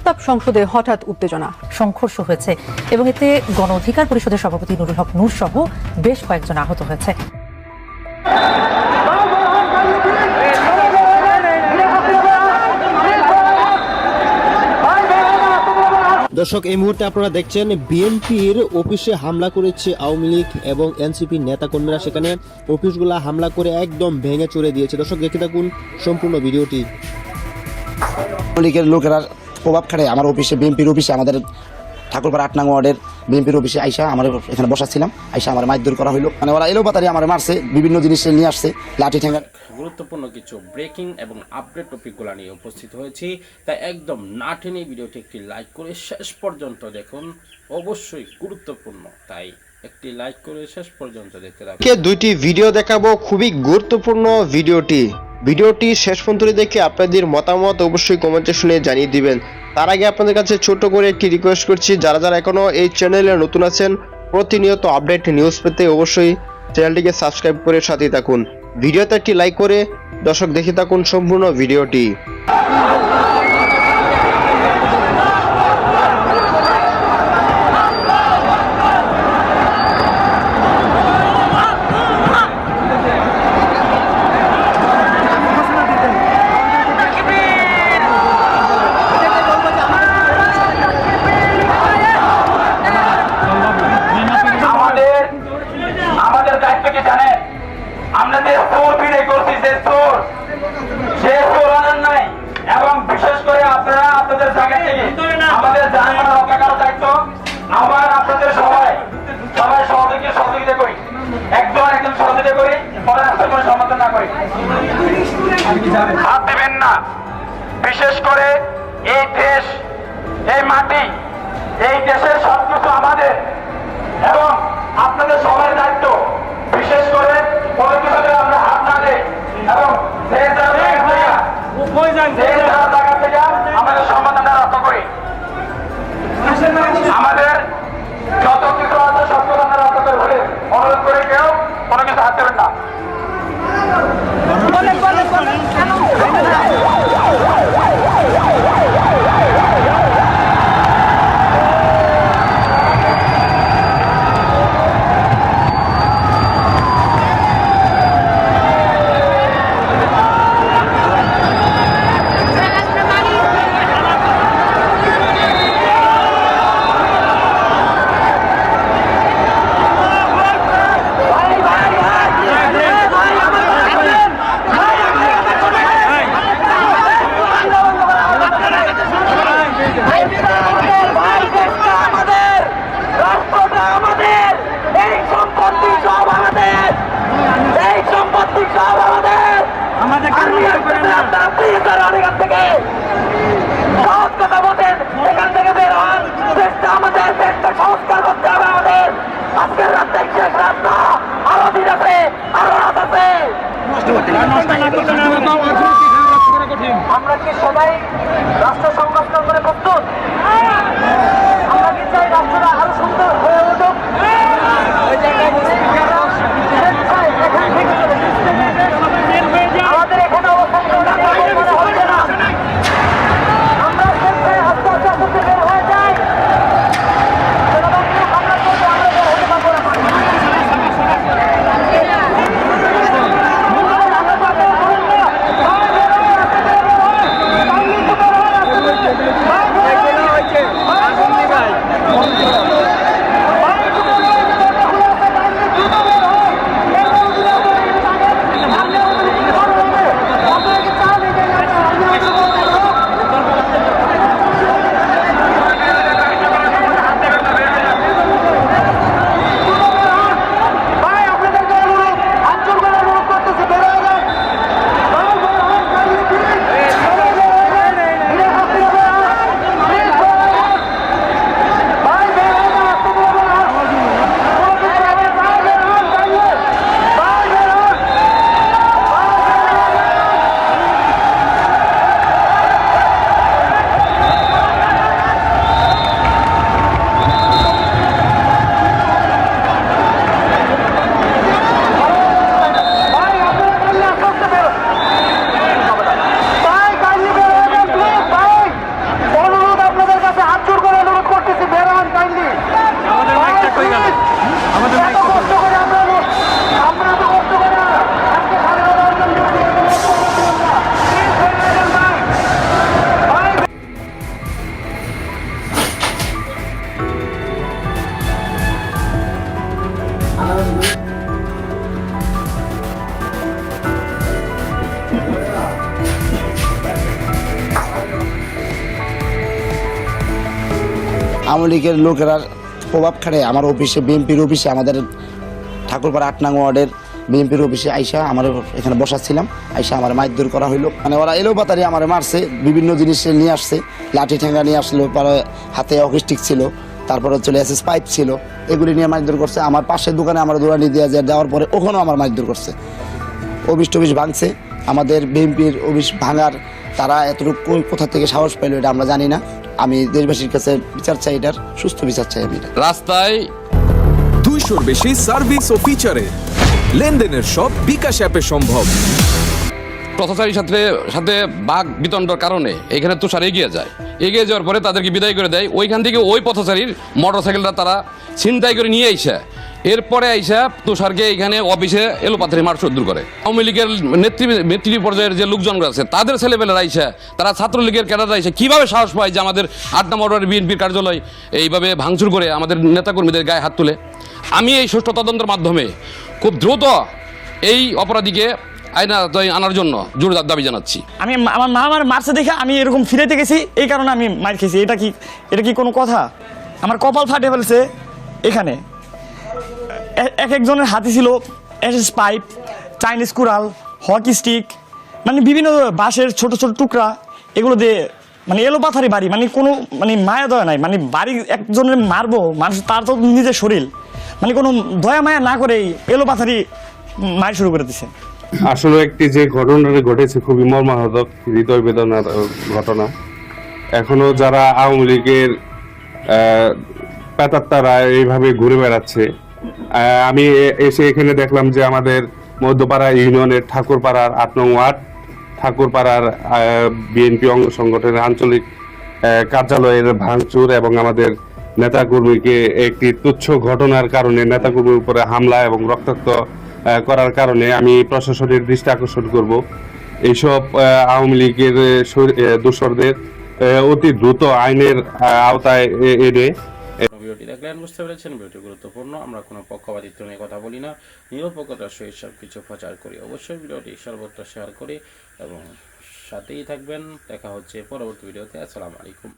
প্রস্তাব সংসদে হঠাৎ উত্তেজনা, সংঘর্ষ হয়েছে এবং এতে গণ অধিকার পরিষদের সভাপতি নুরুল হক নূর সহ বেশ কয়েকজন আহত হয়েছে। দর্শক, এই মুহূর্তে আপনারা দেখছেন বিএনপির অফিসে হামলা করেছে আওয়ামী লীগ এবং এনসিপির নেতাকর্মীরা। সেখানে অফিসগুলা হামলা করে একদম ভেঙে চড়ে দিয়েছে। দর্শক, দেখে থাকুন সম্পূর্ণ ভিডিওটি। আওয়ামী লীগের লোকেরা প্রভাব খাটে আমার অফিসে, বিএনপির অফিসে, আমাদের ঠাকুরপাড়া ৮ নং ওয়ার্ডের বিএনপির অফিসে আইসা আমার এখানে বসাচ্ছিলাম, আইসা আমার মারধর করা হলো। মানে ওরা এলো পাতারি আমার মারছে, বিভিন্ন জিনিস নিয়ে আসছে, লাঠি ঠেঙ্গা। গুরুত্বপূর্ণ কিছু ব্রেকিং এবং আপডেট টপিকগুলো নিয়ে উপস্থিত হয়েছি, তাই একদম না টেনে ভিডিওটি একটি লাইক করে শেষ পর্যন্ত দেখুন। অবশ্যই গুরুত্বপূর্ণ, তাই একটি লাইক করে শেষ পর্যন্ত দেখতে থাকুন। দুইটি ভিডিও দেখাবো, খুবই গুরুত্বপূর্ণ ভিডিওটি শেষ পর্যন্ত দেখে আপনাদের মতামত অবশ্যই কমেন্টে শুনে জানিয়ে দিবেন। তার আগে আপনাদের কাছে ছোট করে একটি রিকোয়েস্ট করছি, যারা যারা এখনো এই চ্যানেলে নতুন আছেন, প্রতিনিয়ত আপডেট নিউজ পেতে অবশ্যই চ্যানেলটিকে সাবস্ক্রাইব করে সাথে থাকুন। ভিডিওতে একটি লাইক করে দর্শক দেখে থাকুন সম্পূর্ণ ভিডিওটি। আমাদের দায়িত্ব কি জানেন? আমরা যে চোর বিদায় করছি, যে চোর, সে চোর আনার নাই। এবং বিশেষ করে আপনারা আপনাদের জায়গা থেকে আমাদের জানমাল রক্ষা করার দায়িত্ব আমার, আপনাদের সবাই সহযোগিতা করি, একজন সহযোগিতা করি, পরে রাস্তার কোনো সমাধান না করি, হাত দেবেন না। বিশেষ করে এই দেশ, এই মাটি, এই দেশের সবকিছু আমাদের এবং আপনাদের সবার দায়িত্ব। বিশেষ করে কোনো কিছুতে আমরা হাত না দেই এবং জায়গা থেকে আমাদের সমাধানটা রক্ষা করি। আমাদের যত কিছু আছে সব কিছু আমরা রক্ষা করে বলে অনুরোধ করে কেউ কোনো কিছু হাত দেবেন না। আওয়ামী লীগের লোকেরা প্রভাব খাটে আমার অফিসে, বিএনপির অফিসে, আমাদের ঠাকুরপাড়া 8 নং ওয়ার্ডের বিএনপির অফিসে আইসা আমার এখানে বসাচ্ছিলাম, আইসা আমার মারধর করা হইলো। মানে ওরা এলো পাতারি আমার মারছে, বিভিন্ন জিনিস নিয়ে আসছে, লাঠি ঠেঙ্গা নিয়ে আসলো, পরে হাতে হকি স্টিক ছিল, তারপরে চলে এসএস পাইপ ছিল, এগুলি নিয়ে মারধর করছে। আমার পাশের দোকানে আমার দৌড়ানি দিয়ে দেওয়ার পরে ওখানেও আমার মারধর করছে। অফিস টফিস ভাঙছে, আমাদের বিএনপির অফিস ভাঙার তারা এতটুকু কোথা থেকে সাহস পাইলো এটা আমরা জানি না। আমি দেশবাসীর কাছে বিচার চাই, এটার সুস্থ বিচার চাই আমি এটা। রাস্তায় 200-র বেশি সার্ভিস ও ফিচারে লেনদেনের সব বিকাশ অ্যাপে সম্ভব। পথচারীর সাথে বাঘ বিতণ্ডার কারণে এখানে তুষার এগিয়ে যায়, এগিয়ে যাওয়ার পরে তাদেরকে বিদায় করে দেয়। ওইখান থেকে ওই পথচারীর মোটরসাইকেলটা তারা ছিনতাই করে নিয়ে আইসা, এরপরে আইসা তুষারকে এখানে অফিসে এলোপাথারি মার শুরু করে। আওয়ামী লীগের নেতৃত্ব পর্যায়ের যে লোকজনরা আছে তাদের ছেলেপেলেরা আইসা, তারা ছাত্রলীগের ক্যাডাররা আইসা কীভাবে সাহস পায় যে আমাদের 8 নম্বর ওয়ার্ডের বিএনপির কার্যালয় এইভাবে ভাঙচুর করে আমাদের নেতাকর্মীদের গায়ে হাত তুলে। আমি এই সুষ্ঠু তদন্তের মাধ্যমে খুব দ্রুত এই অপরাধীকে আইনা আনার জন্য জোরদার দাবি জানাচ্ছি। আমি আমার মা আমার মারছে দেখে আমি এরকম ফিরেতে গেছি, এই কারণে আমি মার খেয়েছি। এটা কি কোনো কথা? আমার কপাল ফাটে ফেলছে। এখানে একজনের হাতে ছিল এসএস পাইপ, চাইনিজ কুড়াল, হকি স্টিক, মানে বিভিন্ন বাঁশের ছোট ছোট টুকরা, এগুলো দিয়ে মানে এলোপাথারি বাড়ি, মানে কোনো মানে মায়া দয়া নাই। মানে বাড়ি একজনের মারবো মানুষ, তার তো নিজের শরীর, মানে কোনো দয়া মায়া না করে এলোপাথারি মার শুরু করে দিছে। আসলে একটি যে ঘটনাটি ঘটেছে খুবই মর্মাহত, হৃদয় বেদনার ঘটনা। এখনো যারা আওয়ামী লীগের পেতাত্তারা এইভাবে ঘুরে বেড়াচ্ছে। আমি এসে এখানে দেখলাম যে আমাদের মধ্যপাড়া ইউনিয়নের ঠাকুরপাড়ার 8 নং ওয়ার্ড, ঠাকুরপাড়ার বিএনপি সংগঠনের আঞ্চলিক কার্যালয়ের ভাঙচুর এবং আমাদের নেতাকর্মীকে একটি তুচ্ছ ঘটনার কারণে নেতাকর্মীর উপরে হামলা এবং রক্তাক্ত করার কারণে আমি প্রশাসনের দৃষ্টি আকর্ষণ করব। এইসব আওয়ামী লীগের দোসরদের অতি দ্রুত আইনের আওতায় এনে। ভিডিওটি দেখলেন, বুঝতে পেরেছেন ভিডিওটি গুরুত্বপূর্ণ। আমরা কোনো পক্ষপাতিত্ব নিয়ে কথা বলি না, নিরপেক্ষতার সহিত সব কিছু প্রচার করি। অবশ্যই ভিডিওটি সর্বত্র শেয়ার করি এবং সাথেই থাকবেন। দেখা হচ্ছে পরবর্তী ভিডিওতে। আসসালামু আলাইকুম।